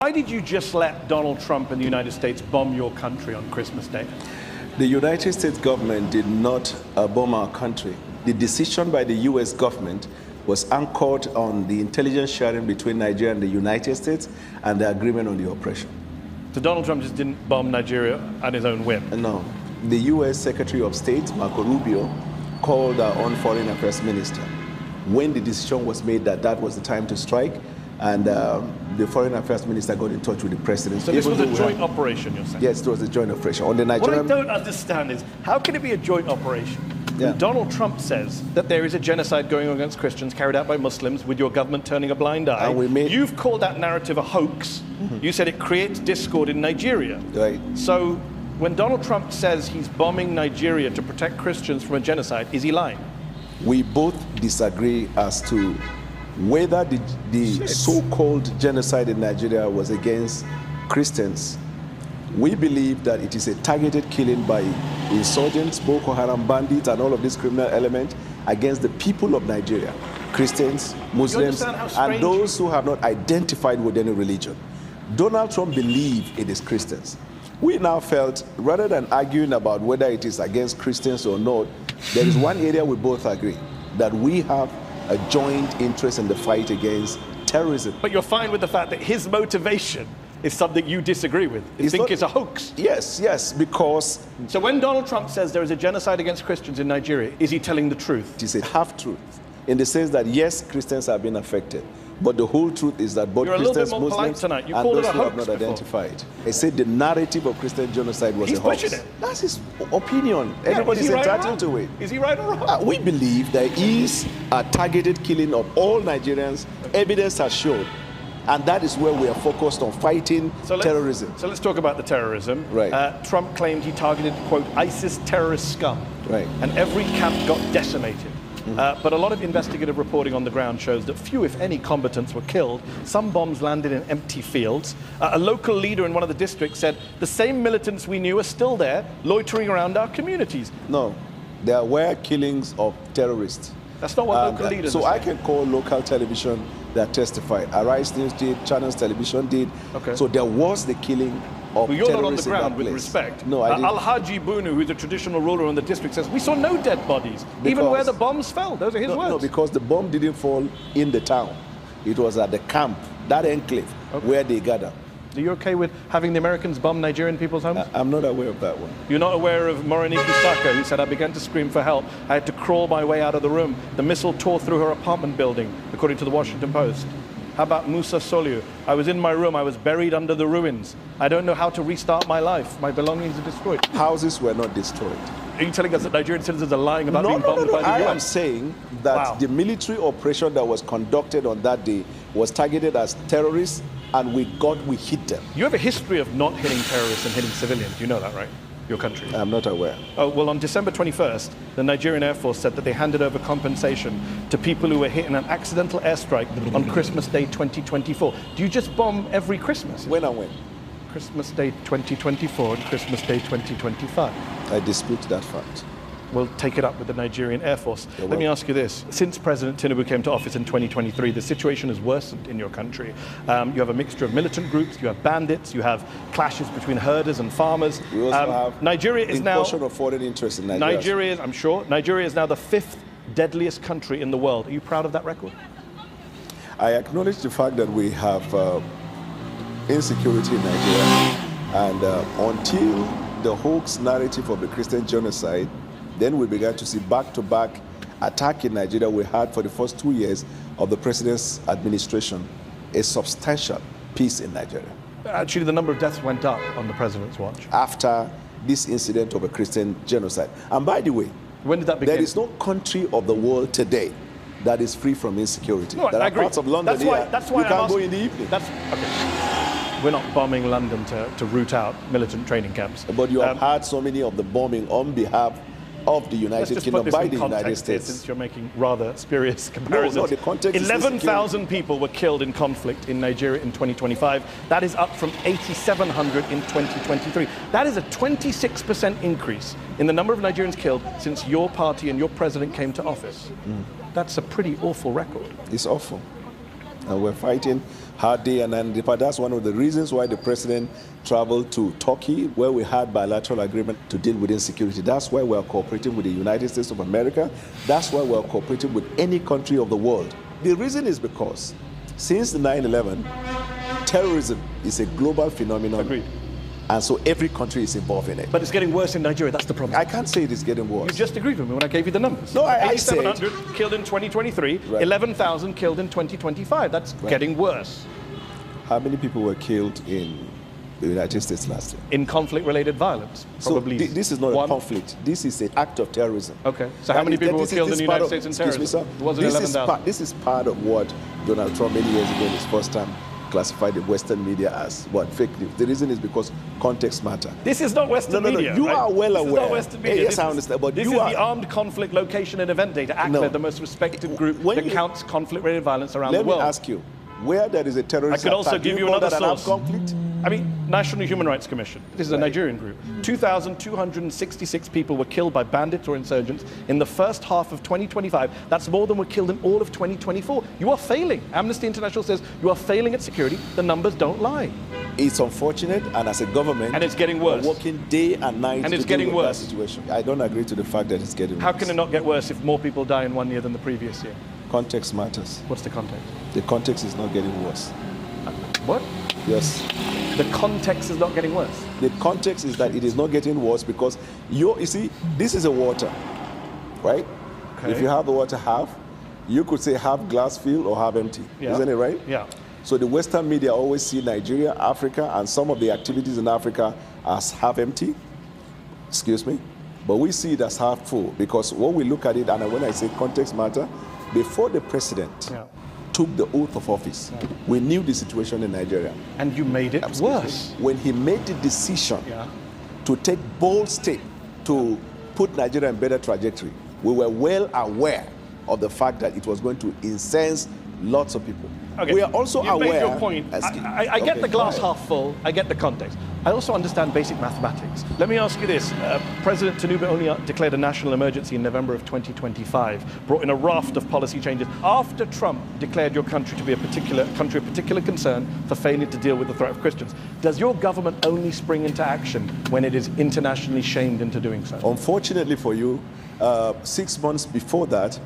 Why did you just let Donald Trump and the United States bomb your country on Christmas Day? The United States government did not bomb our country. The decision by the U.S. government was anchored on the intelligence sharing between Nigeria and the United States and the agreement on the operation. So Donald Trump just didn't bomb Nigeria at his own whim? No. The U.S. Secretary of State, Marco Rubio, called our own Foreign Affairs Minister when the decision was made that that was the time to strike, and the Foreign Affairs Minister got in touch with the President. So this was a joint operation, you're saying? Yes, it was a joint operation. On the Nigerian... What I don't understand is, how can it be a joint operation? Yeah. Donald Trump says that there is a genocide going on against Christians carried out by Muslims with your government turning a blind eye. And You've called that narrative a hoax. Mm-hmm. You said it creates discord in Nigeria. Right. So when Donald Trump says he's bombing Nigeria to protect Christians from a genocide, is he lying? We both disagree as to whether the so-called genocide in Nigeria was against Christians. We believe that it is a targeted killing by insurgents, Boko Haram bandits, and all of these criminal elements against the people of Nigeria, Christians, Muslims, and those who have not identified with any religion. Donald Trump believed it is Christians. We now felt, rather than arguing about whether it is against Christians or not, there is one area we both agree, that we have a joint interest in the fight against terrorism. But you're fine with the fact that his motivation is something you disagree with. You think it's a hoax. Yes, because... So when Donald Trump says there is a genocide against Christians in Nigeria, is he telling the truth? It is a half-truth, in the sense that yes, Christians have been affected, but the whole truth is that both Christians, Muslims, and those who have not identified. I said the narrative of Christian genocide was a hoax. Pushing it. That's his opinion. Everybody is entitled to it. Is he right or wrong? We believe there is a targeted killing of all Nigerians. Evidence has shown. And that is where we are focused on fighting terrorism. So let's talk about the terrorism. Right. Trump claimed he targeted, quote, ISIS terrorist scum. Right. And every camp got decimated. Mm-hmm. But a lot of investigative reporting on the ground shows that few, if any, combatants were killed. Some bombs landed in empty fields. A local leader in one of the districts said, the same militants we knew are still there, loitering around our communities. No, there were killings of terrorists. That's not what local leaders So I can call local television that testified. Arise News did, Channels Television did. Okay. So there was the killing of terrorists. Well, you're not on the ground, with respect. No, I didn't. Al-Haji Bunu, who's a traditional ruler in the district, says, we saw no dead bodies, even where the bombs fell. Those are his words. No, because the bomb didn't fall in the town. It was at the camp, that enclave, where they gathered. Are you okay with having the Americans bomb Nigerian people's homes? I'm not aware of that one. You're not aware of Morenike Saka, who said, I began to scream for help. I had to crawl my way out of the room. The missile tore through her apartment building, according to the Washington Post. How about Musa Soliu? I was in my room. I was buried under the ruins. I don't know how to restart my life. My belongings are destroyed. Houses were not destroyed. Are you telling us that Nigerian citizens are lying about being bombed by the US? I am saying that the military operation that was conducted on that day was targeted as terrorists, and we hit them. You have a history of not hitting terrorists and hitting civilians. You know that, right? Your country. I'm not aware. Oh, well, on December 21st, the Nigerian Air Force said that they handed over compensation to people who were hit in an accidental airstrike on Christmas Day 2024. Do you just bomb every Christmas? When and when? Christmas Day 2024 and Christmas Day 2025. I dispute that fact. We'll take it up with the Nigerian Air Force. Let me ask you this. Since President Tinubu came to office in 2023, the situation has worsened in your country. You have a mixture of militant groups, you have bandits, you have clashes between herders and farmers. We also have Nigeria is now... incursion of foreign interest in Nigeria. Nigeria is now the 5th deadliest country in the world. Are you proud of that record? I acknowledge the fact that we have insecurity in Nigeria. And until the hoax narrative of the Christian genocide, then we began to see back-to-back attack in Nigeria we had for the first 2 years of the president's administration, a substantial peace in Nigeria. Actually, the number of deaths went up on the president's watch. After this incident of a Christian genocide. And by the way, when did that begin? There is no country of the world today that is free from insecurity. No, there I are agree. parts of London you can't go in the evening. We're not bombing London to root out militant training camps. But you have had so many of the bombing on behalf of the United Kingdom by the United States. Since you're making rather spurious comparisons. No, the context 11,000 people were killed in conflict in Nigeria in 2025. That is up from 8,700 in 2023. That is a 26% increase in the number of Nigerians killed since your party and your president came to office. That's a pretty awful record. It's awful. And we're fighting hard day and night. That's one of the reasons why the president traveled to Turkey, where we had bilateral agreement to deal with insecurity. That's why we're cooperating with the United States of America. That's why we're cooperating with any country of the world. The reason is because since the 9/11, terrorism is a global phenomenon. Agreed. And so every country is involved in it. But it's getting worse in Nigeria, that's the problem. I can't say it is getting worse. You just agreed with me when I gave you the numbers. No, I said 8,700 killed in 2023, right. 11,000 killed in 2025. That's right. getting worse. How many people were killed in the United States last year? In conflict-related violence, probably. So this is not a conflict. This is an act of terrorism. Okay. So how many people were killed in the United States in terrorism? Excuse me, sir. It wasn't 11,000. This is part of what Donald Trump many years ago in his first time classified the Western media as what? Fake news. The reason is because context matter. This is not Western media. You right? are well aware. This is not Western media. Yes, I understand. But this is the armed conflict location and event data. ACLED, the most respected group that counts conflict-related violence around the world. Let me ask you, where there is a terrorist attack, I could also give you another source. Conflict? I mean, National Human Rights Commission. This is a Nigerian group. 2,266 people were killed by bandits or insurgents in the first half of 2025. That's more than were killed in all of 2024. You are failing. Amnesty International says you are failing at security. The numbers don't lie. It's unfortunate, and as a government, and it's getting worse. We're working day and night and it's to getting deal with worse. That situation. I don't agree to the fact that it's getting worse. How can it not get worse if more people die in 1 year than the previous year? Context matters. What's the context? The context is not getting worse. What? Yes. The context is not getting worse. The context is that it is not getting worse because you see, this is a water, right? Okay. If you have the water half, you could say half glass filled or half empty. Yeah. Isn't it right? Yeah. So the Western media always see Nigeria, Africa, and some of the activities in Africa as half empty. Excuse me. But we see it as half full because when we look at it, and when I say context matter, before the president took the oath of office, we knew the situation in Nigeria. And you made it worse. When he made the decision to take bold step to put Nigeria in better trajectory, we were well aware of the fact that it was going to incense lots of people. Okay. We are also aware. You made your point. I get the glass half full. I get the context. I also understand basic mathematics. Let me ask you this. President Tinubu only declared a national emergency in November of 2025, brought in a raft of policy changes after Trump declared your country to be a country of particular concern for failing to deal with the threat of Christians. Does your government only spring into action when it is internationally shamed into doing so? Unfortunately for you, 6 months before that,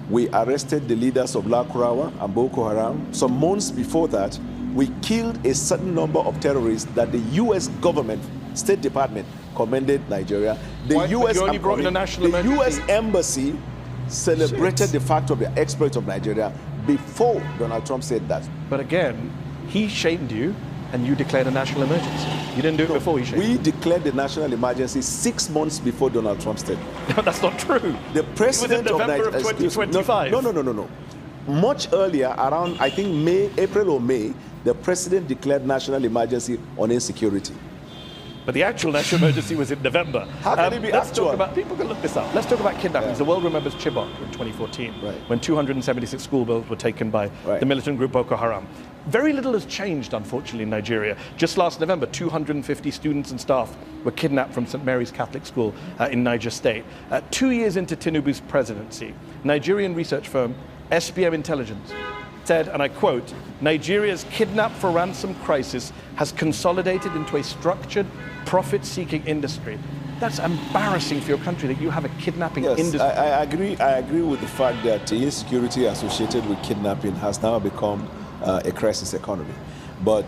we arrested the leaders of La Kurawa and Boko Haram. Some months before that, we killed a certain number of terrorists that the U.S. government, State Department, commended Nigeria. The U.S. Embassy celebrated the fact of the exploit of Nigeria before Donald Trump said that. But again, he shamed you and you declared a national emergency. You didn't do it before he shamed you. We declared the national emergency 6 months before Donald Trump said. No, that's not true. The president of Nigeria. November of 2025. No. Much earlier, around I think April or May, the president declared national emergency on insecurity. But the actual national emergency was in November. How can it be actual? People can look this up. Let's talk about kidnappings. The world remembers Chibok in 2014, when 276 schoolgirls were taken by the militant group Boko Haram. Very little has changed, unfortunately, in Nigeria. Just last November, 250 students and staff were kidnapped from St. Mary's Catholic School in Niger State. 2 years into Tinubu's presidency, Nigerian research firm SBM Intelligence said, and I quote, Nigeria's kidnap for ransom crisis has consolidated into a structured, profit-seeking industry. That's embarrassing for your country that you have a kidnapping industry. I agree with the fact that the insecurity associated with kidnapping has now become a crisis economy. But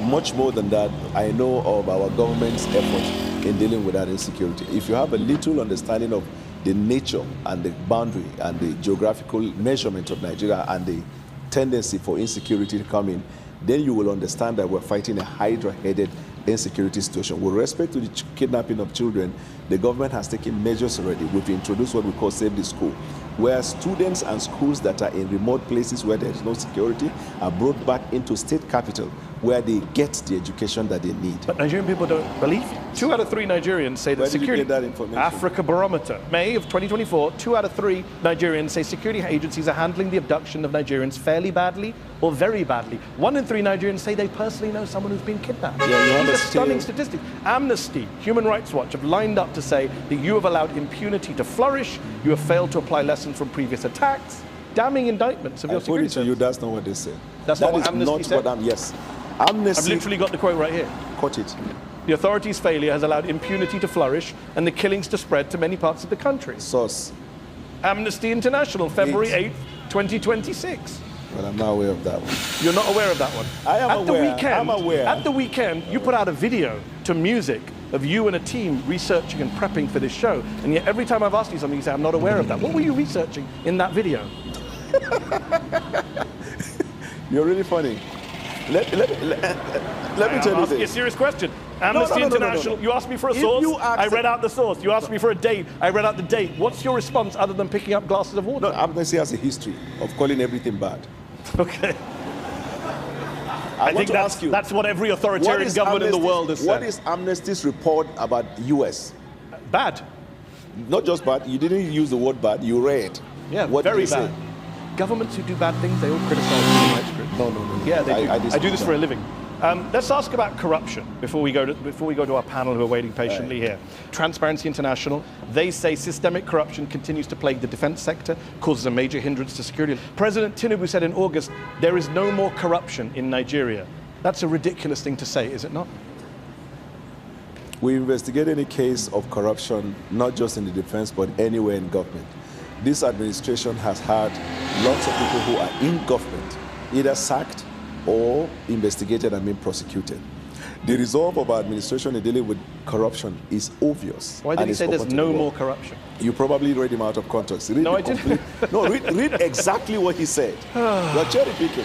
much more than that, I know of our government's effort in dealing with that insecurity. If you have a little understanding of the nature and the boundary and the geographical measurement of Nigeria and the tendency for insecurity to come in, then you will understand that we're fighting a hydra-headed insecurity situation. With respect to the kidnapping of children, the government has taken measures already. We've introduced what we call Save the School, where students and schools that are in remote places where there is no security are brought back into state capital where they get the education that they need. But Nigerian people don't believe you. 2 out of 3 Nigerians say that security... Where did you get that information? Africa Barometer, May of 2024, 2 out of 3 Nigerians say security agencies are handling the abduction of Nigerians fairly badly or very badly. 1 in 3 Nigerians say they personally know someone who's been kidnapped. These are stunning statistics. Amnesty, Human Rights Watch have lined up to say that you have allowed impunity to flourish, you have failed to apply lessons from previous attacks, damning indictments of your security According to you, that's not what they said. That's not what Amnesty said? Yes. Amnesty... I've literally got the quote right here. Quote it. The authorities' failure has allowed impunity to flourish and the killings to spread to many parts of the country. Source. Amnesty International, February 8th, 2026. Well, I'm not aware of that one. You're not aware of that one? I am aware. I'm aware. At the weekend, you put out a video to music of you and a team researching and prepping for this show. And yet every time I've asked you something, you say, I'm not aware of that. What were you researching in that video? You're really funny. Let me tell you this. A serious question. Amnesty International, you asked me for a source, I read out the source. You asked me for a date, I read out the date. What's your response other than picking up glasses of water? No, Amnesty has a history of calling everything bad. Okay. I think that's what every authoritarian government in the world has said. What is Amnesty's report about US? Bad. Not just bad, you didn't use the word bad, you read. Yeah, what very bad. Say? Governments who do bad things, they all criticize human rights groups. No. Yeah, they do. I do this for a living. Let's ask about corruption before we go to our panel who are waiting patiently here. Transparency International, they say systemic corruption continues to plague the defense sector, causes a major hindrance to security. President Tinubu said in August, there is no more corruption in Nigeria. That's a ridiculous thing to say, is it not? We investigate any case of corruption, not just in the defense, but anywhere in government. This administration has had lots of people who are in government, either sacked or investigated and being prosecuted. The resolve of our administration in dealing with corruption is obvious. Why did he say there's no more corruption? You probably read him out of context. No, I didn't. No, read exactly what he said. You're cherry picking.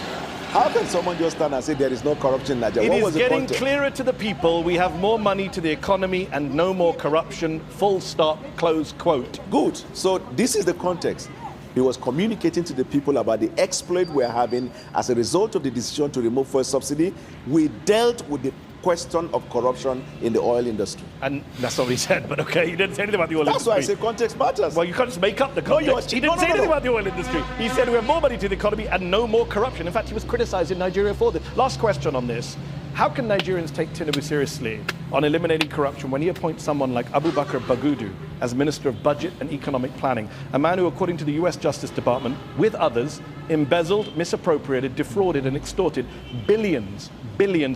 How can someone just stand and say there is no corruption in Nigeria? It is getting clearer to the people. We have more money to the economy and no more corruption. Full stop, close quote. Good. So this is the context. He was communicating to the people about the exploit we're having as a result of the decision to remove fuel subsidy. We dealt with the question of corruption in the oil industry. And that's not what he said, but okay, he didn't say anything about the oil industry. That's why I say context matters. Well, you can't just make up the context. He didn't say anything about the oil industry. He said we have more money to the economy and no more corruption. In fact, he was criticized in Nigeria for this. Last question on this. How can Nigerians take Tinubu seriously on eliminating corruption when he appoints someone like Abubakar Bagudu as Minister of Budget and Economic Planning, a man who, according to the US Justice Department, with others, embezzled, misappropriated, defrauded and extorted billions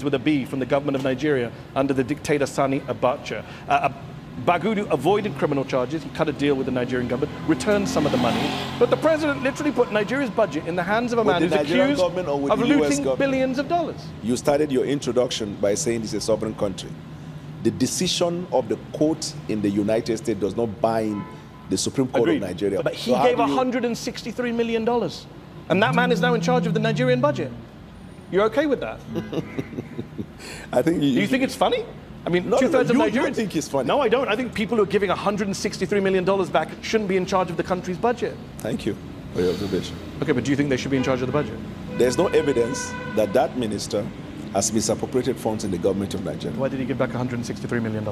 with a B from the government of Nigeria under the dictator Sani Abacha. Bagudu avoided criminal charges, he cut a deal with the Nigerian government, returned some of the money, but the president literally put Nigeria's budget in the hands of a man who's accused of looting billions of dollars. You started your introduction by saying it's a sovereign country. The decision of the court in the United States does not bind the Supreme Court of Nigeria. But he gave $163 million, and that man is now in charge of the Nigerian budget. You're okay with that? I think Do you think it's funny? I mean, two-thirds of Nigerians... You think it's funny? No, I don't. I think people who are giving $163 million back shouldn't be in charge of the country's budget. Thank you for your observation. Okay, but do you think they should be in charge of the budget? There's no evidence that that minister has misappropriated funds in the government of Nigeria. Why did he give back $163 million?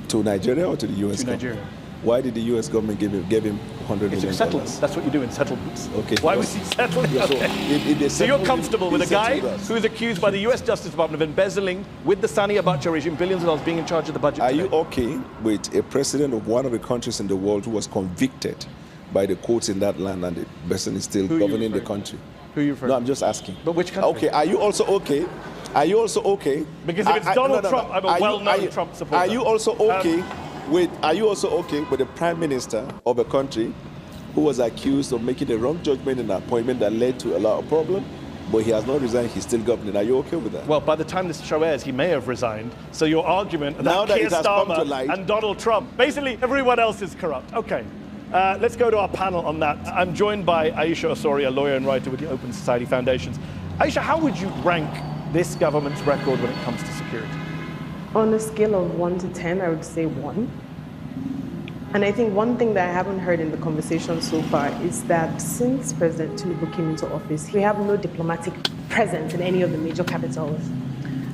To Nigeria or to the US government? To Nigeria. Why did the US government give him $100 million? Settlements. That's what you do in settlements. Okay. Why was he settling? Yeah, okay. So you're comfortable with a guy who is accused by the US Justice Department of embezzling with the Sani Abacha regime billions of dollars being in charge of the budget? Are you okay with a president of one of the countries in the world who was convicted by the courts in that land and the person is still governing the country? Who are you referring to? No, I'm just asking. But which country? Okay, are you also okay? Are you also okay? Because if it's Donald Trump, I'm a well-known Trump supporter. Are you also okay with the prime minister of a country who was accused of making a wrong judgment in an appointment that led to a lot of problems, but he has not resigned, he's still governing? Are you okay with that? Well, by the time this show airs, he may have resigned. So your argument now that Keir it has come to Starmer light, and Donald Trump, basically everyone else is corrupt. Okay, let's go to our panel on that. I'm joined by Aisha Osori, a lawyer and writer with the Open Society Foundations. Aisha, how would you rank this government's record when it comes to security? On a scale of 1 to 10, I would say 1. And I think one thing that I haven't heard in the conversation so far is that since President Tinubu came into office, we have no diplomatic presence in any of the major capitals.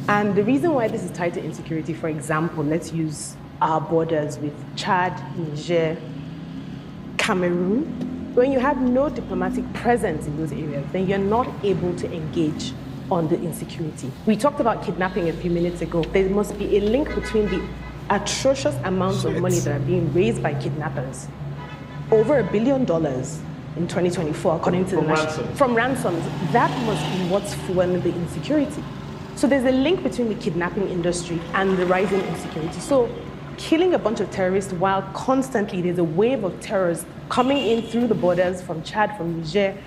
And the reason why this is tied to insecurity, for example, let's use our borders with Chad, Niger, Cameroon. When you have no diplomatic presence in those areas, then you're not able to engage on the insecurity. We talked about kidnapping a few minutes ago. There must be a link between the atrocious amounts of money that are being raised by kidnappers, over $1 billion, in 2024, according to from ransoms. That must be what's fueling the insecurity. So there's a link between the kidnapping industry and the rising insecurity. So killing a bunch of terrorists while constantly there's a wave of terrorists coming in through the borders from Chad, from Niger.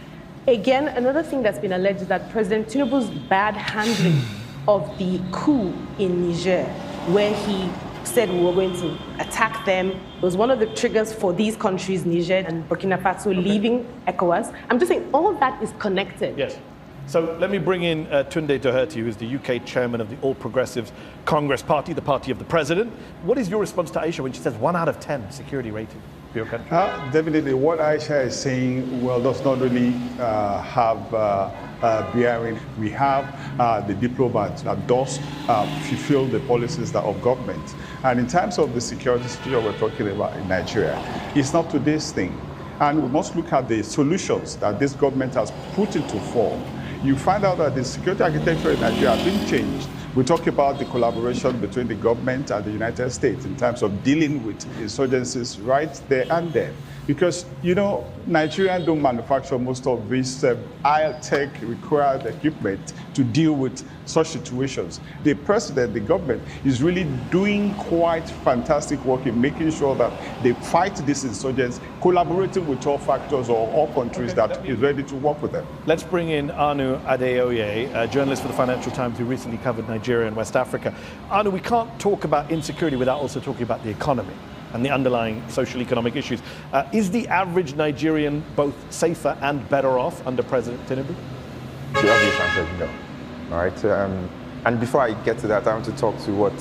Again, another thing that's been alleged is that President Tinubu's bad handling of the coup in Niger, where he said we were going to attack them, was one of the triggers for these countries, Niger and Burkina Faso, leaving ECOWAS. I'm just saying all of that is connected. Yes. So let me bring in Tunde Doherty, who is the UK chairman of the All Progressives Congress Party, the party of the president. What is your response to Aisha when she says 1 out of 10 security rating for your country? Definitely, what Aisha is saying, well, does not really have bearing. We have the diplomat that does fulfill the policies of government. And in terms of the security situation we're talking about in Nigeria, it's not today's thing. And we must look at the solutions that this government has put into form. You find out that the security architecture in Nigeria has been changed. We talk about the collaboration between the government and the United States in terms of dealing with insurgencies right there and then. Because, you know, Nigerians don't manufacture most of this high-tech required equipment to deal with such situations. The president, the government, is really doing quite fantastic work in making sure that they fight these insurgents, collaborating with all factors or all countries that is ready to work with them. Let's bring in Anu Adeoye, a journalist for the Financial Times who recently covered Nigeria and West Africa. Anu, we can't talk about insecurity without also talking about the economy and the underlying social economic issues. Is the average Nigerian both safer and better off under President Tinubu? The obvious answer is no. All right. And before I get to that, I want to talk to what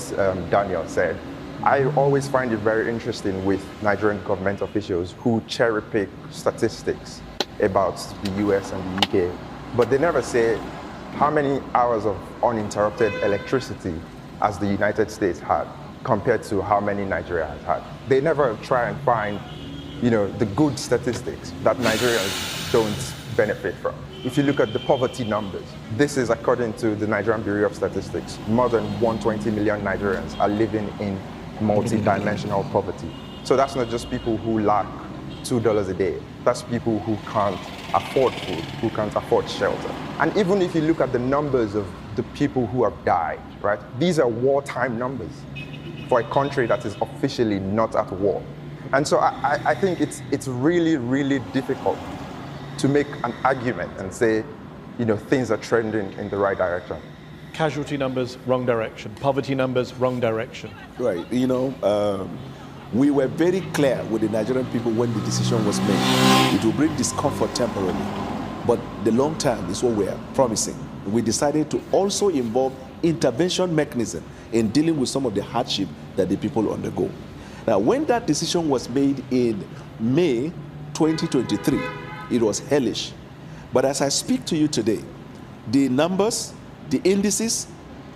Daniel said. I always find it very interesting with Nigerian government officials who cherry pick statistics about the US and the UK, but they never say how many hours of uninterrupted electricity has the United States had compared to how many Nigeria has had. They never try and find, you know, the good statistics that Nigerians don't benefit from. If you look at the poverty numbers, this is according to the Nigerian Bureau of Statistics. More than 120 million Nigerians are living in multi-dimensional poverty. So that's not just people who lack $2 a day. That's people who can't afford food, who can't afford shelter. And even if you look at the numbers of the people who have died, right? These are wartime numbers for a country that is officially not at war. And so I think it's really, really difficult to make an argument and say, you know, things are trending in the right direction. Casualty numbers, wrong direction. Poverty numbers, wrong direction. Right. You know, we were very clear with the Nigerian people when the decision was made. It will bring discomfort temporarily, but the long term is what we are promising. We decided to also involve intervention mechanism in dealing with some of the hardship that the people undergo. Now, when that decision was made in May 2023, it was hellish. But as I speak to you today, the numbers, the indices,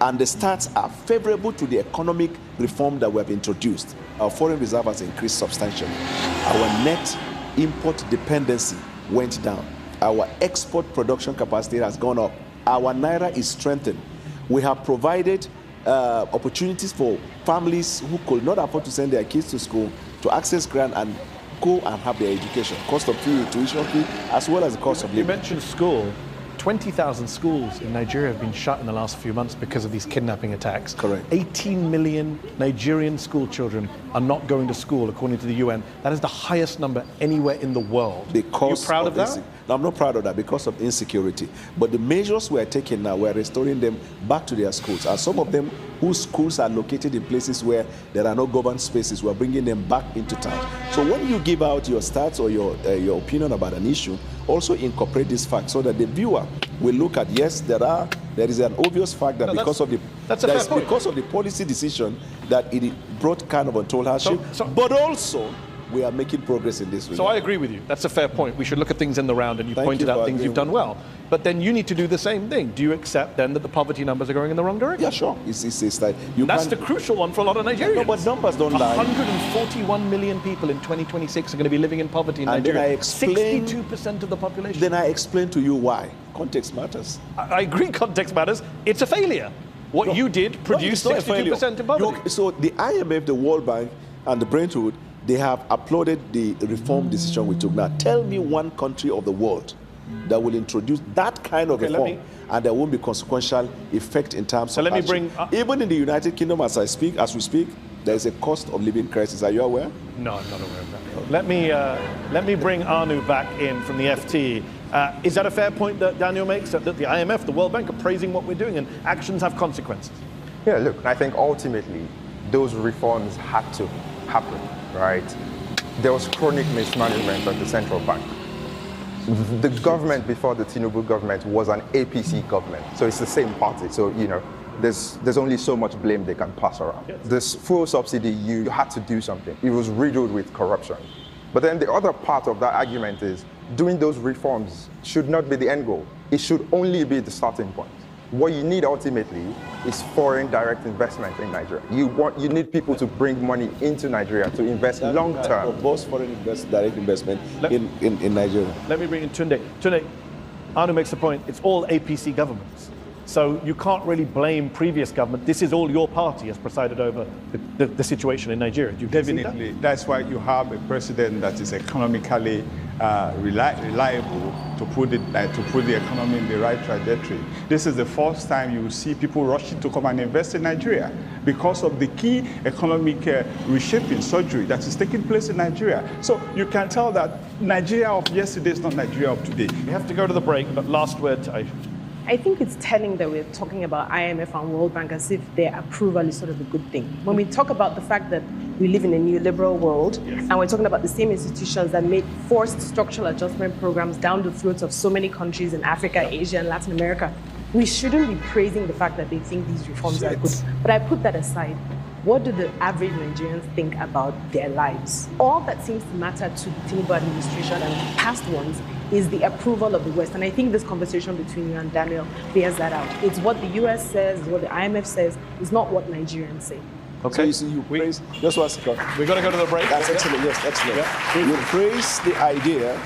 and the stats are favorable to the economic reform that we have introduced. Our foreign reserve has increased substantially. Our net import dependency went down. Our export production capacity has gone up. Our naira is strengthened. We have provided opportunities for families who could not afford to send their kids to school to access grant and go and have their education. Cost of fee, tuition fee, as well as the cost of living. You mentioned school. 20,000 schools in Nigeria have been shut in the last few months because of these kidnapping attacks. Correct. 18 million Nigerian school children are not going to school, according to the UN. That is the highest number anywhere in the world. Because are you proud of that? No, I'm not proud of that because of insecurity. But the measures we are taking now, we are restoring them back to their schools. And some of them whose schools are located in places where there are no governed spaces, we are bringing them back into town. So when you give out your stats or your opinion about an issue, also incorporate this fact so that the viewer will look at, yes, there is an obvious fact that because of the policy decision that it brought kind of untold hardship, but also we are making progress in this regard. So I agree with you. That's a fair point. We should look at things in the round, and you pointed out things you've done well. But then you need to do the same thing. Do you accept then that the poverty numbers are going in the wrong direction? Yeah, sure. It's like that's the crucial one for a lot of Nigerians. No, but numbers don't lie. 141 million people in 2026 are going to be living in poverty in Nigeria. 62% of the population. Then I explain to you why. Context matters. I agree context matters. It's a failure. What you did produced 62% in poverty. So the IMF, the World Bank, and the Brentwood they have applauded the reform decision we took. Now, tell me one country of the world that will introduce that kind of reform, and there won't be consequential effect in terms of action. Even in the United Kingdom, as we speak, there is a cost of living crisis. Are you aware? No, I'm not aware of that. Let me bring Anu back in from the FT. Is that a fair point that Daniel makes, that the IMF, the World Bank are praising what we're doing and actions have consequences? Yeah, look, I think ultimately those reforms had to happen, right? There was chronic mismanagement of the central bank. The government before the Tinubu government was an APC government, so it's the same party. So, you know, there's only so much blame they can pass around. Yes. This fuel subsidy, you had to do something. It was riddled with corruption. But then the other part of that argument is doing those reforms should not be the end goal. It should only be the starting point. What you need ultimately is foreign direct investment in Nigeria. You need people to bring money into Nigeria to invest long term. Both foreign direct investment in Nigeria. Let me bring in Tunde. Tunde, Anu makes the point, it's all APC governments. So you can't really blame previous government. This is all your party has presided over the situation in Nigeria. Do you Definitely. That's why you have a president that is economically reliable to put the economy in the right trajectory. This is the first time you will see people rushing to come and invest in Nigeria because of the key economic reshaping surgery that is taking place in Nigeria. So you can tell that Nigeria of yesterday is not Nigeria of today. We have to go to the break, but last word to Aisha. I think it's telling that we're talking about IMF and World Bank as if their approval is sort of a good thing. When we talk about the fact that we live in a neoliberal world, and we're talking about the same institutions that made forced structural adjustment programs down the throats of so many countries in Africa, Asia, and Latin America, we shouldn't be praising the fact that they think these reforms are good. But I put that aside. What do the average Nigerians think about their lives? All that seems to matter to the Tinubu administration and past ones is the approval of the West. And I think this conversation between you and Daniel bears that out. It's what the US says, it's what the IMF says, it's not what Nigerians say. Okay. So you see, you praise, just one second. We're going to go to the break. That's excellent, yes, excellent. Yeah. You praise the idea,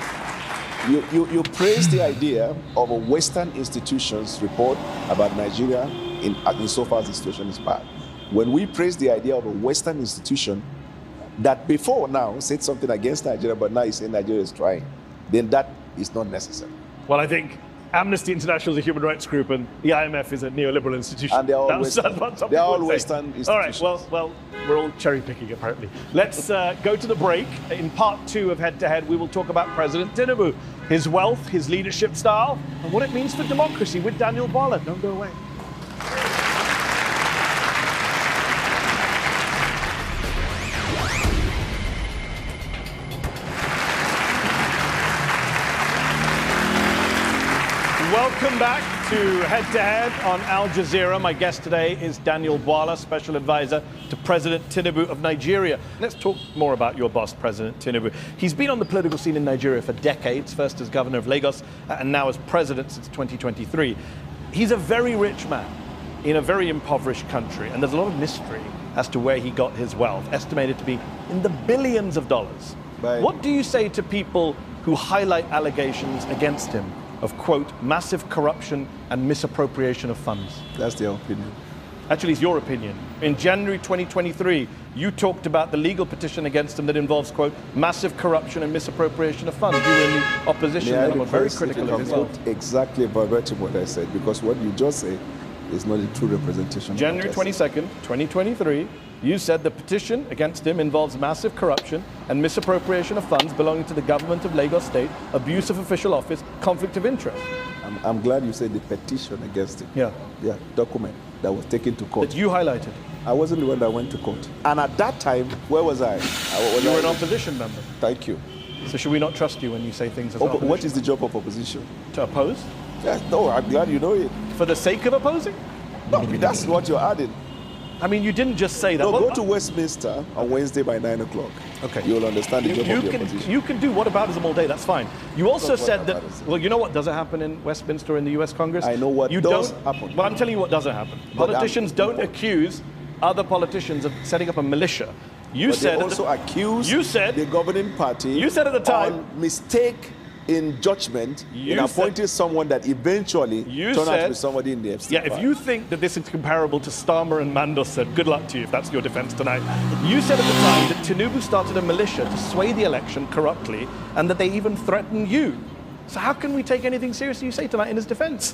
you praise the idea of a Western institution's report about Nigeria in so far as the situation is bad. When we praise the idea of a Western institution that before now said something against Nigeria, but now is saying Nigeria is trying, then that is not necessary. Well, I think Amnesty International is a human rights group and the IMF is a neoliberal institution. And they're all Western institutions. All right, well, we're all cherry picking apparently. Let's go to the break. In part 2 of Head to Head, we will talk about President Tinubu, his wealth, his leadership style, and what it means for democracy with Daniel Bwala. Don't go away. Welcome back to Head to Head on Al Jazeera. My guest today is Daniel Bwala, Special Advisor to President Tinubu of Nigeria. Let's talk more about your boss, President Tinubu. He's been on the political scene in Nigeria for decades, first as governor of Lagos and now as president since 2023. He's a very rich man in a very impoverished country, and there's a lot of mystery as to where he got his wealth, estimated to be in the billions of dollars. Right. What do you say to people who highlight allegations against him of, quote, massive corruption and misappropriation of funds? That's their opinion. Actually, it's your opinion. In January 2023, you talked about the legal petition against him that involves, quote, massive corruption and misappropriation of funds. You were in the opposition and were very critical of his wealth. Exactly verbatim what I said, because what you just said is not a true representation. January 22nd, 2023, you said the petition against him involves massive corruption and misappropriation of funds belonging to the government of Lagos State, abuse of official office, conflict of interest. I'm glad you said the petition against him. Yeah, document that was taken to court. That you highlighted. I wasn't the one that went to court. And at that time, where was I? You were an opposition member. Thank you. So should we not trust you when you say things as but what is the job of opposition? To oppose? Yeah, no, I'm glad you know it. For the sake of opposing? No, that's what you're adding. I mean, you didn't just say that. No, go to Westminster on Wednesday by 9 o'clock. Okay. You'll understand the job of the opposition. You can do whataboutism all day, that's fine. You also said that, well, you know what doesn't happen in Westminster in the US Congress? I know what does happen. Well, I'm telling you what doesn't happen. Politicians don't accuse other politicians of setting up a militia. You said they also accuse the governing party. You said at the time. On mistake in judgment in appointing someone that eventually turned out to be somebody in the Epstein file. If you think that this is comparable to Starmer and Mandos said, good luck to you if that's your defense tonight. You said at the time that Tinubu started a militia to sway the election corruptly and that they even threatened you. So how can we take anything seriously you say tonight in his defense?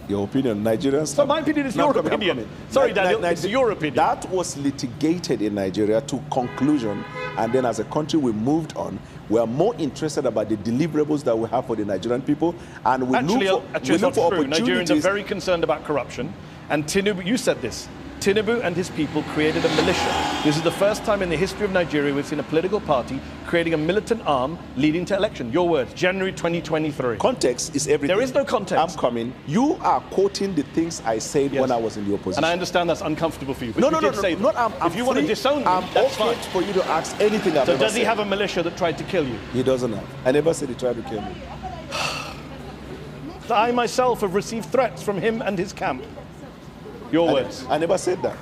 Your opinion, Nigerians. So my opinion is your opinion. Sorry, Daniel, it's your opinion. That was litigated in Nigeria to conclusion, and then as a country we moved on. We are more interested about the deliverables that we have for the Nigerian people, and we look for opportunities. Nigerians are very concerned about corruption, and Tinubu, you said this, Tinubu and his people created a militia. This is the first time in the history of Nigeria we've seen a political party creating a militant arm leading to election. Your words, January 2023. Context is everything. There is no context. I'm coming. You are quoting the things I said when I was in the opposition. And I understand that's uncomfortable for you. But No. If you want to disown me, that's fine. for you to ask anything I've So does he have a militia that tried to kill you? He doesn't have. I never said he tried to kill me. I myself have received threats from him and his camp. Your words. I never said that.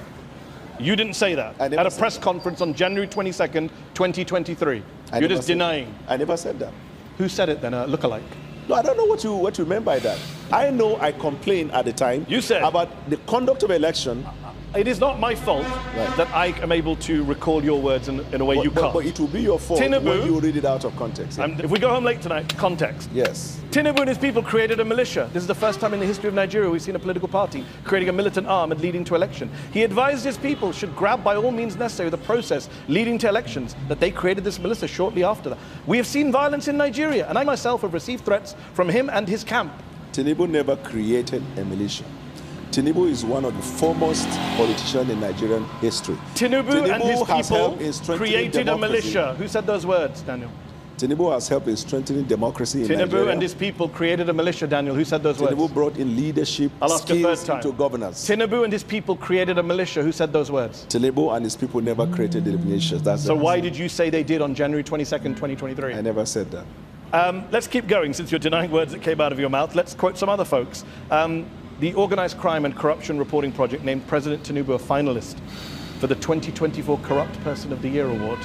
You didn't say that at a press conference on January 22nd, 2023. You're just denying. I never said that. Who said it then? Look-alike. No, I don't know what you meant by that. I know I complained at the time about the conduct of election. It is not my fault that I am able to recall your words in a way you can't. But it will be your fault Tinubu, when you read it out of context. Yeah. If we go home late tonight, context. Yes. Tinubu and his people created a militia. This is the first time in the history of Nigeria we've seen a political party creating a militant arm and leading to election. He advised his people should grab by all means necessary the process leading to elections, that they created this militia shortly after that. We have seen violence in Nigeria, and I myself have received threats from him and his camp. Tinubu never created a militia. Tinubu is one of the foremost politicians in Nigerian history. Tinubu and his people created a militia. Who said those words, Daniel? Tinubu has helped in strengthening democracy in Nigeria. Tinubu and his people created a militia, Daniel. Who said those words? Tinubu brought in leadership skills into governance. Tinubu and his people created a militia. Who said those words? Tinubu and his people never created the militia. So why did you say they did on January 22nd, 2023? I never said that. Let's keep going since you're denying words that came out of your mouth. Let's quote some other folks. The Organized Crime and Corruption Reporting Project named President Tinubu a finalist for the 2024 Corrupt Person of the Year award.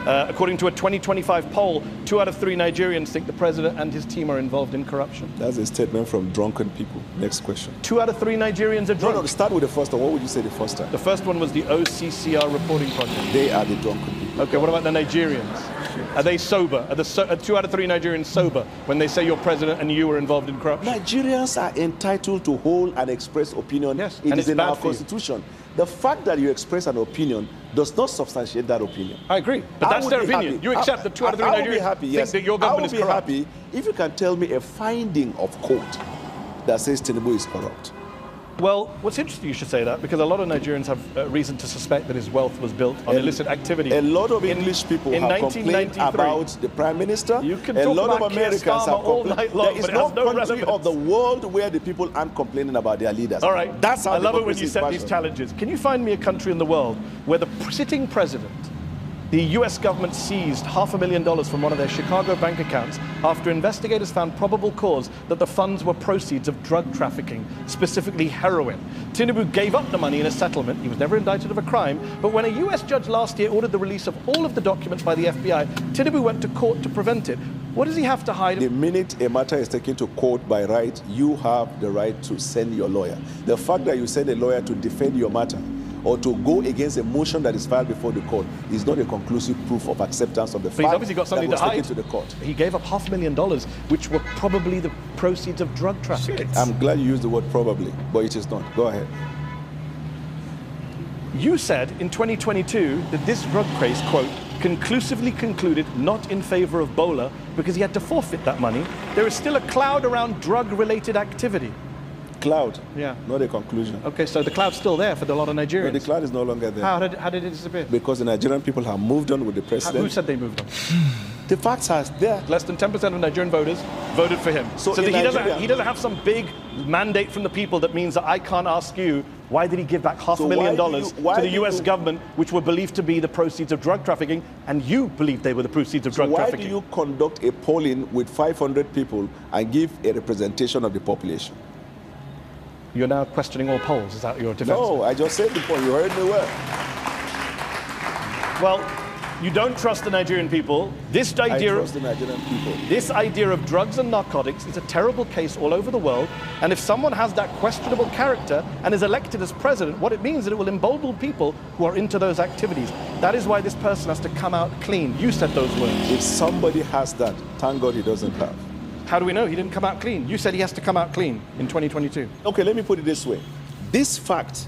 According to a 2025 poll, 2 out of 3 Nigerians think the president and his team are involved in corruption. That's a statement from drunken people. Next question. 2 out of 3 Nigerians are drunk. No, start with the first one. What would you say the first time? The first one was the OCCR reporting project. They are the drunken people. Okay, what about the Nigerians? Are they sober? Are 2 out of 3 Nigerians sober when they say you're president and you were involved in corruption? Nigerians are entitled to hold and express opinion. Yes, it is in our constitution. The fact that you express an opinion does not substantiate that opinion. I agree, but that's their opinion. You accept that 2 out of 3 Nigerians think that your government is corrupt. I would be happy if you can tell me a finding of court that says Tinubu is corrupt. Well, what's interesting you should say that, because a lot of Nigerians have reason to suspect that his wealth was built on illicit activity. A lot of English people have complained about the Prime Minister. You can a talk lot about of Americans have all night long, there is no country of the world where the people aren't complaining about their leaders. All right, that's how I love it when you set these challenges. Can you find me a country in the world where the sitting president, the US government seized $500,000 from one of their Chicago bank accounts after investigators found probable cause that the funds were proceeds of drug trafficking, specifically heroin. Tinubu gave up the money in a settlement. He was never indicted of a crime, but when a US judge last year ordered the release of all of the documents by the FBI, Tinubu went to court to prevent it. What does he have to hide? The minute a matter is taken to court by right, you have the right to send your lawyer. The fact that you send a lawyer to defend your matter or to go against a motion that is filed before the court is not a conclusive proof of acceptance of the fact he's obviously got something that was to hide. taken to the court. He gave up $500,000, which were probably the proceeds of drug trafficking. I'm glad you used the word probably, but it is not. Go ahead. You said in 2022 that this drug case, quote, conclusively concluded not in favor of Bwala because he had to forfeit that money. There is still a cloud around drug-related activity. Cloud? Yeah. Not a conclusion. Okay, so the cloud's still there for a lot of Nigerians. No, the cloud is no longer there. How did it disappear? Because the Nigerian people have moved on with the president. Who said they moved on? The facts are there. Less than 10% of Nigerian voters voted for him. So that he doesn't have some big mandate from the people that means that I can't ask you, why did he give back $500,000 to the US government, which were believed to be the proceeds of drug trafficking, and you believed they were the proceeds of drug trafficking? Why do you conduct a polling with 500 people and give a representation of the population? You're now questioning all polls. Is that your defense? No, I just said the point. You heard me well. Well, You don't trust the Nigerian people. This idea I trust the Nigerian people. This idea of drugs and narcotics is a terrible case all over the world. And if someone has that questionable character and is elected as president, what it means is that it will embolden people who are into those activities. That is why this person has to come out clean. You said those words. If somebody has that, thank God he doesn't have. How do we know he didn't come out clean? You said he has to come out clean in 2022. Okay, let me put it this way. This fact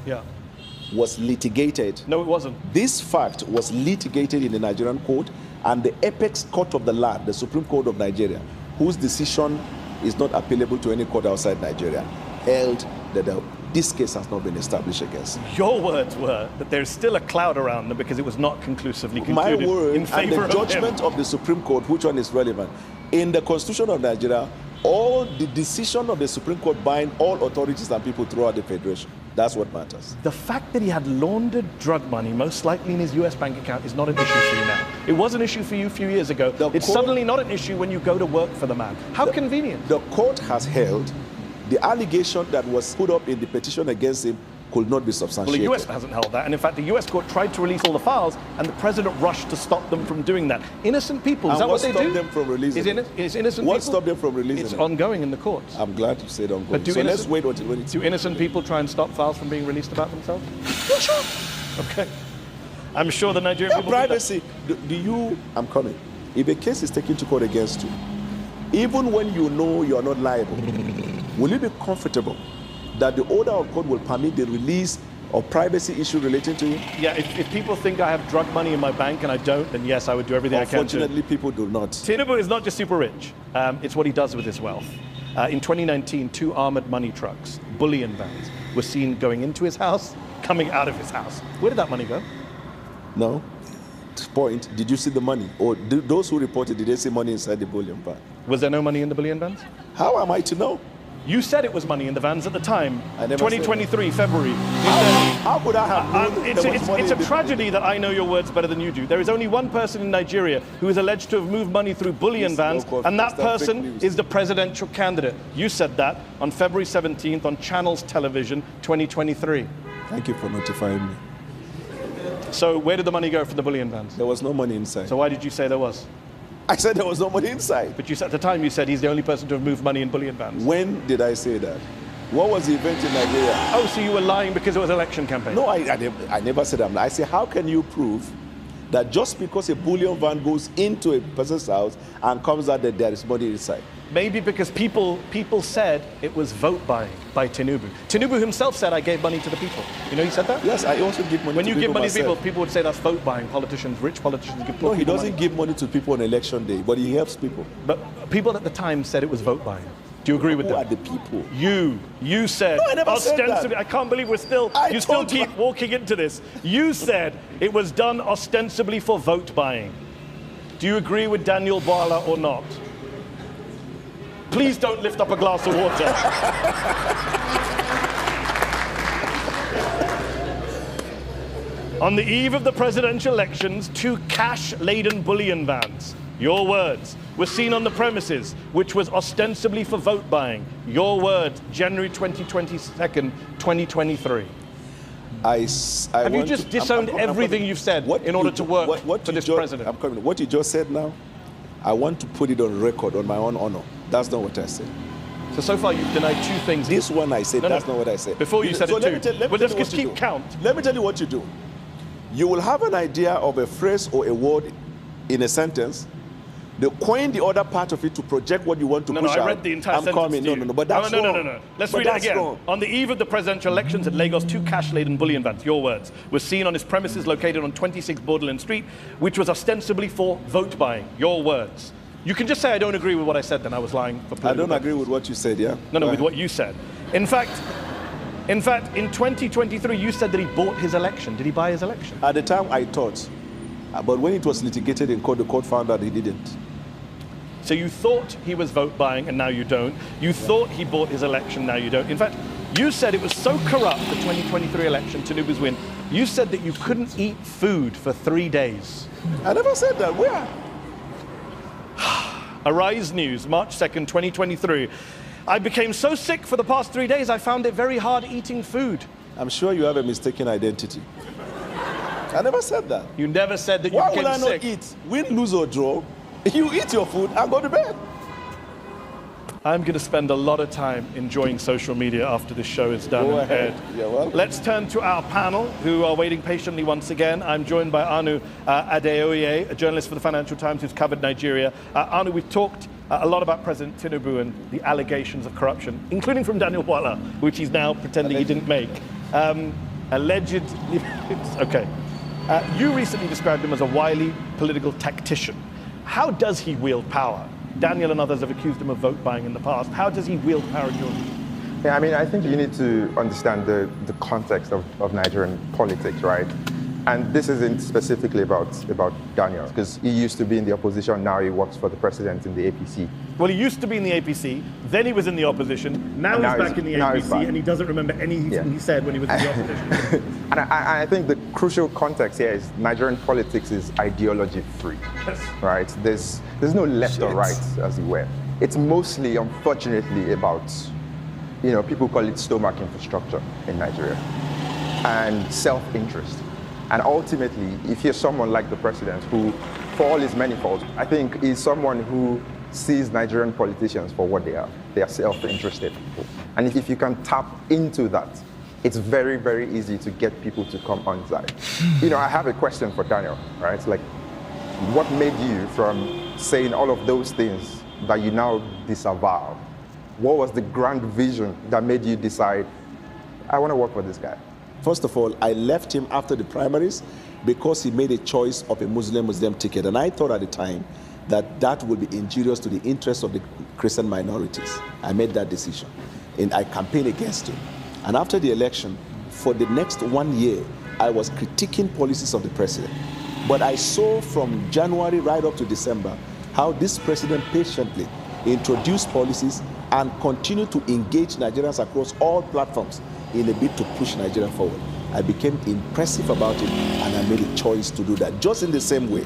was litigated. No, it wasn't. This fact was litigated in the Nigerian court, and the apex court of the land, the Supreme Court of Nigeria, whose decision is not appealable to any court outside Nigeria, held that this case has not been established against. Your words were that there's still a cloud around them because it was not conclusively concluded. My word in favor and the judgment of the Supreme Court, which one is relevant? In the Constitution of Nigeria, all the decision of the Supreme Court bind all authorities and people throughout the Federation. That's what matters. The fact that he had laundered drug money, most likely in his US bank account, is not an issue for you now. It was an issue for you a few years ago. It's suddenly not an issue when you go to work for the man. How convenient. The court has held the allegation that was put up in the petition against him could not be substantiated. Well, the US hasn't held that, and in fact, the US court tried to release all the files, and the president rushed to stop them from doing that. Innocent people, is that what they do? What stopped them from releasing it? Is innocent What people? stopped them from releasing it? It's ongoing in the courts. I'm glad you said ongoing. But So let's wait until when it's... Do innocent people try and stop files from being released about themselves? Yeah, sure. Okay. I'm sure the Nigerian people... Privacy. Do you... I'm coming. If a case is taken to court against you, even when you know you are not liable, will you be comfortable that the order of court will permit the release of privacy issue relating to you? Yeah, if people think I have drug money in my bank and I don't, then yes, I would do everything I can to. Unfortunately, people do not. Tinubu is not just super rich. It's what he does with his wealth. In 2019, 2 armored money trucks, bullion vans, were seen going into his house, coming out of his house. Where did that money go? No. Point, did you see the money? Or those who reported, did they see money inside the bullion van? Was there no money in the bullion vans? How am I to know? You said it was money in the vans at the time. I never 2023, February. How could I have known It's a tragedy that I know your words better than you do. There is only one person in Nigeria who is alleged to have moved money through bullion vans, and that person is the presidential candidate. You said that on February 17th on Channels Television 2023. Thank you for notifying me. So where did the money go for the bullion vans? There was no money inside. So why did you say there was? I said there was no money inside. But you said, at the time you said he's the only person to have moved money in bullion vans. When did I say that? What was the event in Nigeria? Oh, so you were lying because it was an election campaign? No, I never said I'm lying. I said, how can you prove that just because a bullion van goes into a person's house and comes out that there is money inside? Maybe because people said it was vote buying by Tinubu. Tinubu himself said, I gave money to the people. You know he said that? Yes, I also give money to people When you give money to myself. people, people would say that's vote buying. Politicians, rich politicians give No, he people doesn't money. give money to people on election day, but he helps people. But people at the time said it was vote buying. Do you agree with Who that? are the people? You said, No, I never said that. ostensibly, I can't believe you still keep walking into this. You said it was done ostensibly for vote buying. Do you agree with Daniel Bwala or not? Please don't lift up a glass of water. On the eve of the presidential elections, 2 cash-laden bullion vans, your words, were seen on the premises, which was ostensibly for vote buying. Your words, January 22nd, 2023. Have you just disowned everything you've said in order to work for this president? I'm coming. What you just said now, I want to put it on record on my own honor. That's not what I said. So far you've denied 2 things. This one I said, that's not what I said. Before you said it too. Well, let's just keep count. Let me tell you what you do. You will have an idea of a phrase or a word in a sentence. They coin the other part of it to project what you want to push out. I read the entire sentence coming. to you. No, but that's wrong. No. Let's read it again. Wrong. On the eve of the presidential elections at Lagos, 2 cash-laden bullion vans, your words, were seen on his premises located on 26 Borderland Street, which was ostensibly for vote buying, your words. You can just say I don't agree with what I said, then I was lying. I don't agree with what you said, yeah? No, with what you said. In fact, in 2023, you said that he bought his election. Did he buy his election? At the time, I thought. But when it was litigated in court, the court found out he didn't. So you thought he was vote buying, and now you don't. You thought he bought his election, now you don't. In fact, you said it was so corrupt, the 2023 election, Tinubu's win, you said that you couldn't eat food for 3 days. I never said that. Where? Arise News, March 2nd, 2023. I became so sick for the past 3 days, I found it very hard eating food. I'm sure you have a mistaken identity. I never said that. You never said that you Why became will I sick. not eat? Win, lose, or draw. You eat your food and go to bed. I'm going to spend a lot of time enjoying social media after this show is done. Go and ahead. aired. You're welcome. Let's turn to our panel, who are waiting patiently once again. I'm joined by Anu Aide, a journalist for the Financial Times who's covered Nigeria. Anu, we've talked a lot about President Tinubu and the allegations of corruption, including from Daniel Bwala, which he's now pretending he didn't make. Alleged. Okay. You recently described him as a wily political tactician. How does he wield power? Daniel and others have accused him of vote buying in the past. How does he wield power in your view? Yeah, I mean, I think you need to understand the context of Nigerian politics, right? And this isn't specifically about Daniel, because he used to be in the opposition, now he works for the president in the APC. Well, he used to be in the APC, then he was in the opposition, now he's back in the APC, and he doesn't remember anything he said when he was in the opposition. And I think the crucial context here is Nigerian politics is ideology-free, right? There's no left or right, as it were. It's mostly, unfortunately, about, people call it stomach infrastructure in Nigeria, and self-interest. And ultimately, if you're someone like the president, who, for all his many faults, I think is someone who sees Nigerian politicians for what they are. They are self-interested people. And if you can tap into that, it's very, very easy to get people to come on side. I have a question for Daniel, right? Like, what made you from saying all of those things that you now disavow? What was the grand vision that made you decide, I want to work for this guy? First of all, I left him after the primaries because he made a choice of a Muslim ticket. And I thought at the time that would be injurious to the interests of the Christian minorities. I made that decision. And I campaigned against him. And after the election, for the next 1 year, I was critiquing policies of the president. But I saw from January right up to December how this president patiently introduced policies and continued to engage Nigerians across all platforms in a bid to push Nigeria forward. I became impressive about it, and I made a choice to do that. Just in the same way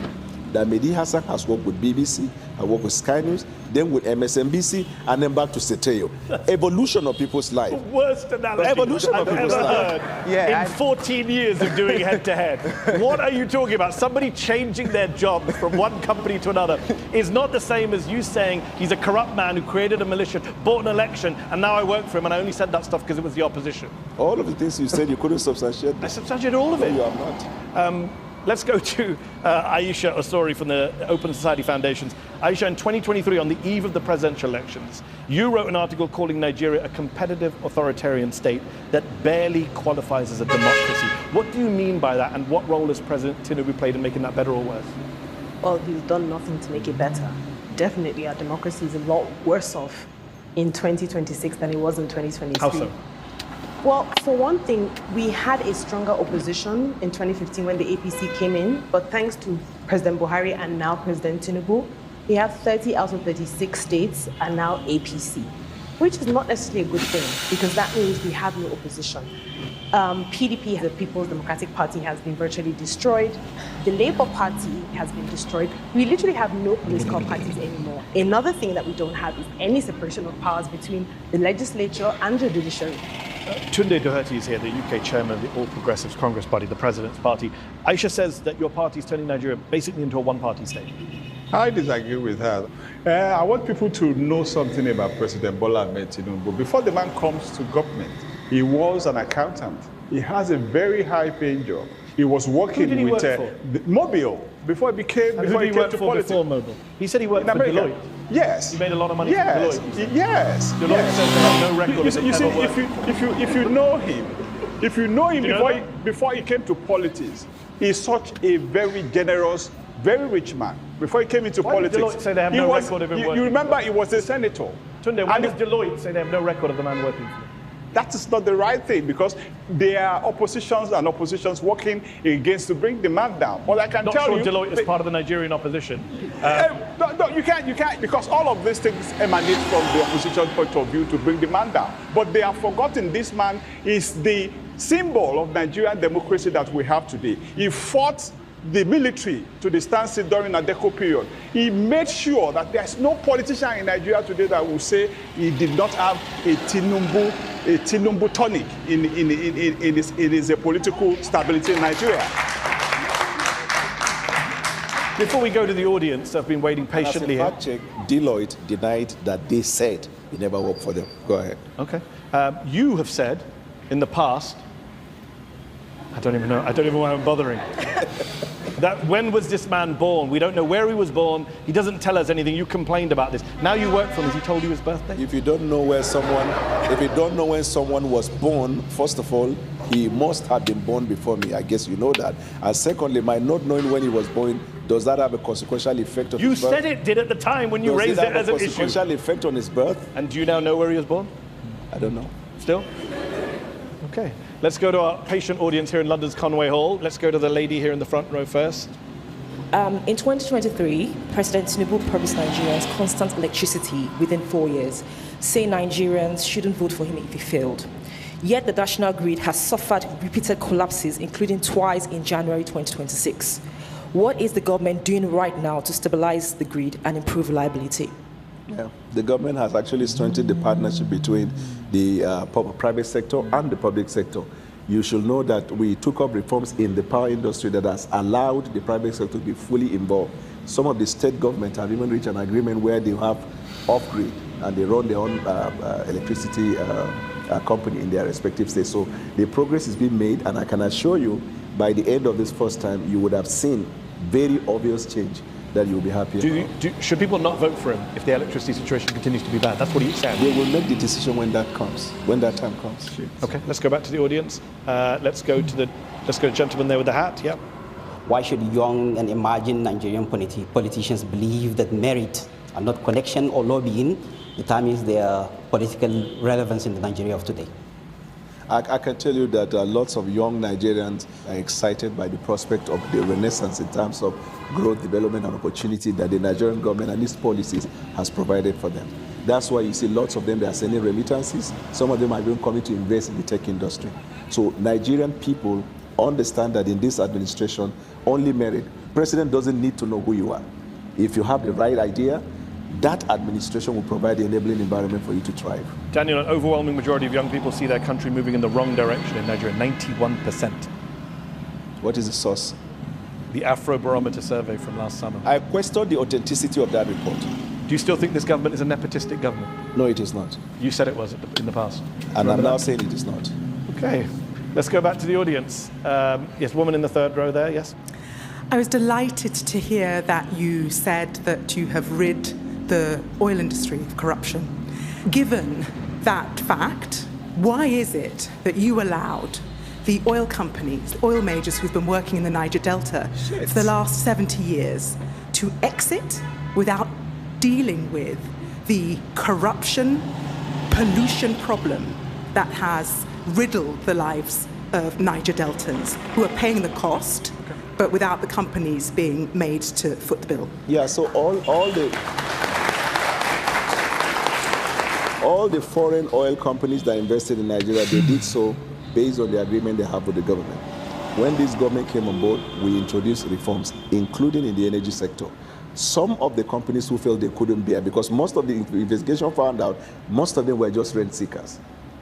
that Mehdi Hasan has worked with BBC, I worked with Sky News, then with MSNBC, and then back to Seteo. Evolution of people's life. The worst analogy Evolution I've of people's ever life. heard in 14 years of doing head-to-head. What are you talking about? Somebody changing their job from one company to another is not the same as you saying he's a corrupt man who created a militia, bought an election, and now I work for him, and I only said that stuff because it was the opposition. All of the things you said, you couldn't substantiate. I substantiated all of it. No, you are not. Let's go to Aisha Osori from the Open Society Foundations. Aisha, in 2023, on the eve of the presidential elections, you wrote an article calling Nigeria a competitive authoritarian state that barely qualifies as a democracy. What do you mean by that, and what role has President Tinubu played in making that better or worse? Well, he's done nothing to make it better. Definitely, our democracy is a lot worse off in 2026 than it was in 2023. How so? Well, for one thing, we had a stronger opposition in 2015 when the APC came in, but thanks to President Buhari and now President Tinubu, we have 30 out of 36 states are now APC, which is not necessarily a good thing because that means we have no opposition. PDP, the People's Democratic Party, has been virtually destroyed. The Labour Party has been destroyed. We literally have no political parties anymore. Another thing that we don't have is any separation of powers between the legislature and the judiciary. Tunde Doherty is here, the UK chairman of the All Progressives Congress Party, the president's party. Aisha says that your party is turning Nigeria basically into a one-party state. I disagree with her. I want people to know something about President Bola Ahmed Tinubu. Before the man comes to government, he was an accountant. He has a very high-paying job. He was working Who did he with work Mobile before he came. And who did he work for before Mobile? He said he worked for Deloitte. Yes. He made a lot of money from Deloitte. Yes. Deloitte yes. says they have no record of You see, ever working. if you know him before he came to politics, he's such a very generous, very rich man. Before he came into politics, Deloitte say they have no record of him working? You remember he was a senator. Tunde, why does Deloitte say they have no record of the man working for them? That is not the right thing because there are oppositions working against to bring the man down. But I can tell you, not sure Deloitte is part of the Nigerian opposition. No, you can't, because all of these things emanate from the opposition point of view to bring the man down. But they have forgotten this man is the symbol of Nigerian democracy that we have today. He fought the military to the standstill during the Adeco period. He made sure that there's no politician in Nigeria today that will say he did not have a Tinubu tonic in his political stability in Nigeria. Before we go to the audience, I've been waiting patiently here. Fact check, Deloitte denied that they said he never worked for them. Go ahead. Okay. You have said in the past, I don't even know why I'm bothering, that when was this man born? We don't know where he was born. He doesn't tell us anything. You complained about this. Now you work for him. Has he told you his birthday? If you don't know when someone was born, first of all, he must have been born before me. I guess you know that. And secondly, my not knowing when he was born, does that have a consequential effect on his birth? You said it did at the time when you raised it as an issue. Does it have a consequential effect on his birth? And do you now know where he was born? I don't know. Still? Okay. Let's go to our patient audience here in London's Conway Hall. Let's go to the lady here in the front row first. In 2023, President Tinubu promised Nigerians constant electricity within 4 years, saying Nigerians shouldn't vote for him if he failed. Yet the national grid has suffered repeated collapses, including twice in January 2026. What is the government doing right now to stabilize the grid and improve reliability? Yeah. The government has actually strengthened the partnership between the private sector and the public sector. You should know that we took up reforms in the power industry that has allowed the private sector to be fully involved. Some of the state governments have even reached an agreement where they have off-grid and they run their own electricity company in their respective states. So the progress is being made, and I can assure you by the end of this first time, you would have seen very obvious change that you'll be happy about. Should people not vote for him if the electricity situation continues to be bad? That's what he said. They will make the decision when that comes, when that time comes. Okay, let's go back to the audience. Let's go to the gentleman there with the hat. Yeah. Why should young and emerging Nigerian politicians believe that merit and not connection or lobbying determines their political relevance in the Nigeria of today? I can tell you that lots of young Nigerians are excited by the prospect of the renaissance in terms of growth, development, and opportunity that the Nigerian government and its policies has provided for them. That's why you see lots of them, they are sending remittances. Some of them are even coming to invest in the tech industry. So Nigerian people understand that in this administration, only merit. President doesn't need to know who you are. If you have the right idea, that administration will provide the enabling environment for you to thrive. Daniel, an overwhelming majority of young people see their country moving in the wrong direction in Nigeria, 91%. What is the source? The Afrobarometer survey from last summer. I question the authenticity of that report. Do you still think this government is a nepotistic government? No, it is not. You said it was in the past. And I'm now saying it is not. Okay, let's go back to the audience. Yes, woman in the third row there, yes? I was delighted to hear that you said that you have rid the oil industry of corruption. Given that fact, why is it that you allowed the oil companies, oil majors who've been working in the Niger Delta for the last 70 years to exit without dealing with the corruption, pollution problem that has riddled the lives of Niger Deltans who are paying the cost, but without the companies being made to foot the bill? Yeah, so all the foreign oil companies that invested in Nigeria, they did so based on the agreement they have with the government. When this government came on board, we introduced reforms, including in the energy sector. Some of the companies who felt they couldn't bear, because most of the investigation found out, most of them were just rent seekers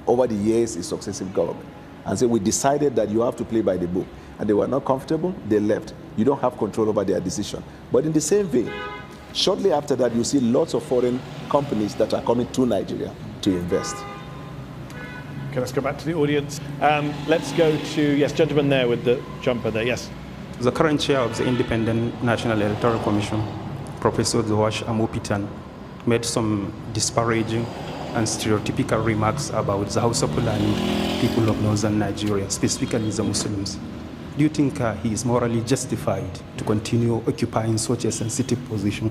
over the years in successive government. And so we decided that you have to play by the book. And they were not comfortable, they left. You don't have control over their decision. But in the same vein, shortly after that, you see lots of foreign companies that are coming to Nigeria to invest. Okay, let's go back to the audience. Let's go to, yes, gentleman there with the jumper there, yes. The current chair of the Independent National Electoral Commission, Professor H0pel made some disparaging and stereotypical remarks about the H0pel and people of northern Nigeria, specifically the Muslims. Do you think he is morally justified to continue occupying such a sensitive position,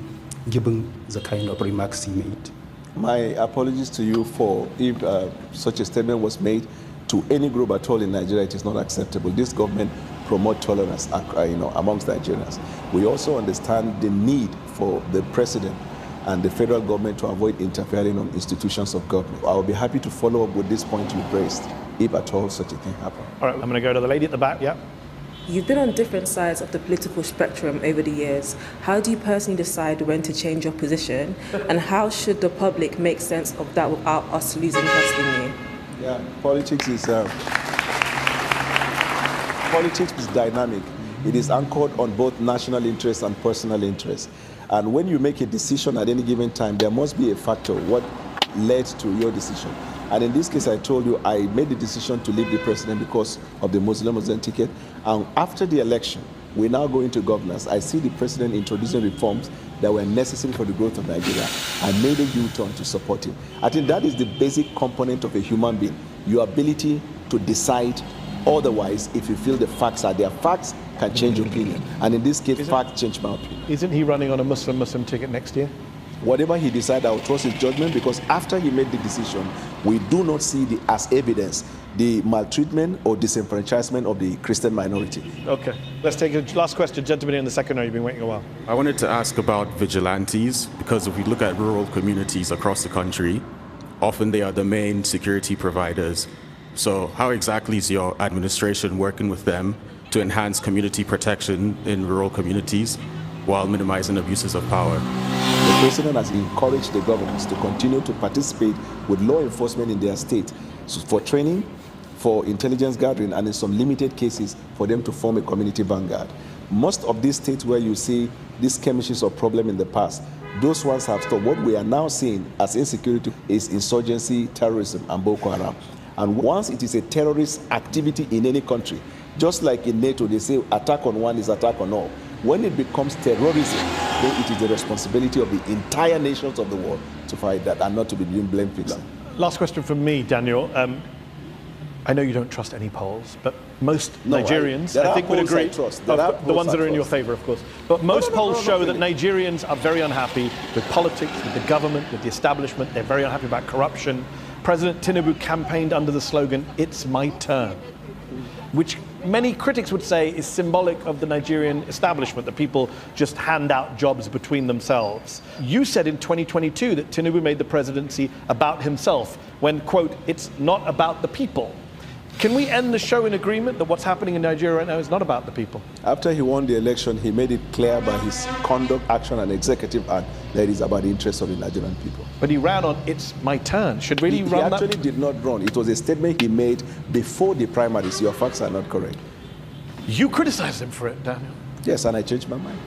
given the kind of remarks he made? My apologies to you for if such a statement was made to any group at all in Nigeria. It is not acceptable. This government promotes tolerance amongst Nigerians. We also understand the need for the president and the federal government to avoid interfering on institutions of government. I will be happy to follow up with this point you raised, if at all such a thing happened. All right, I'm going to go to the lady at the back, yeah. You've been on different sides of the political spectrum over the years. How do you personally decide when to change your position? And how should the public make sense of that without us losing trust in you? Yeah, politics is dynamic. it is anchored on both national interest and personal interest. And when you make a decision at any given time, there must be a factor, what led to your decision. And in this case, I told you, I made the decision to leave the president because of the Muslim ticket. And after the election, we now go into governance. I see the president introducing reforms that were necessary for the growth of Nigeria. I made a U-turn to support him. I think that is the basic component of a human being, your ability to decide otherwise if you feel the facts are there. Facts can change opinion. And in this case, facts change my opinion. Isn't he running on a Muslim ticket next year? Whatever he decides, I will trust his judgment, because after he made the decision, we do not see as evidence the maltreatment or disenfranchisement of the Christian minority. Okay, let's take a last question. Gentleman in the second row, you've been waiting a while. I wanted to ask about vigilantes, because if we look at rural communities across the country, often they are the main security providers. So how exactly is your administration working with them to enhance community protection in rural communities while minimizing abuses of power? The president has encouraged the governments to continue to participate with law enforcement in their state, so for training, for intelligence gathering, and in some limited cases for them to form a community vanguard. Most of these states where you see these skirmishes or problem in the past, those ones have stopped. What we are now seeing as insecurity is insurgency, terrorism, and Boko Haram. And once it is a terrorist activity in any country, just like in NATO, they say attack on one is attack on all. When it becomes terrorism, then it is the responsibility of the entire nations of the world to fight that and not to be doing blame fixing. Last question from me, Daniel. I know you don't trust any polls, but most Nigerians, I think, would agree. The ones that are in your favor, of course. But most polls show that Nigerians are very unhappy with politics, with the government, with the establishment. They're very unhappy about corruption. President Tinubu campaigned under the slogan, "It's my turn," which many critics would say is symbolic of the Nigerian establishment, that people just hand out jobs between themselves. You said in 2022 that Tinubu made the presidency about himself when, quote, "it's not about the people." Can we end the show in agreement that what's happening in Nigeria right now is not about the people? After he won the election, he made it clear by his conduct, action, and executive act that it is about the interests of the Nigerian people. But he ran on, "it's my turn." Should really run that? He actually did not run. It was a statement he made before the primaries. Your facts are not correct. You criticized him for it, Daniel. Yes, and I changed my mind.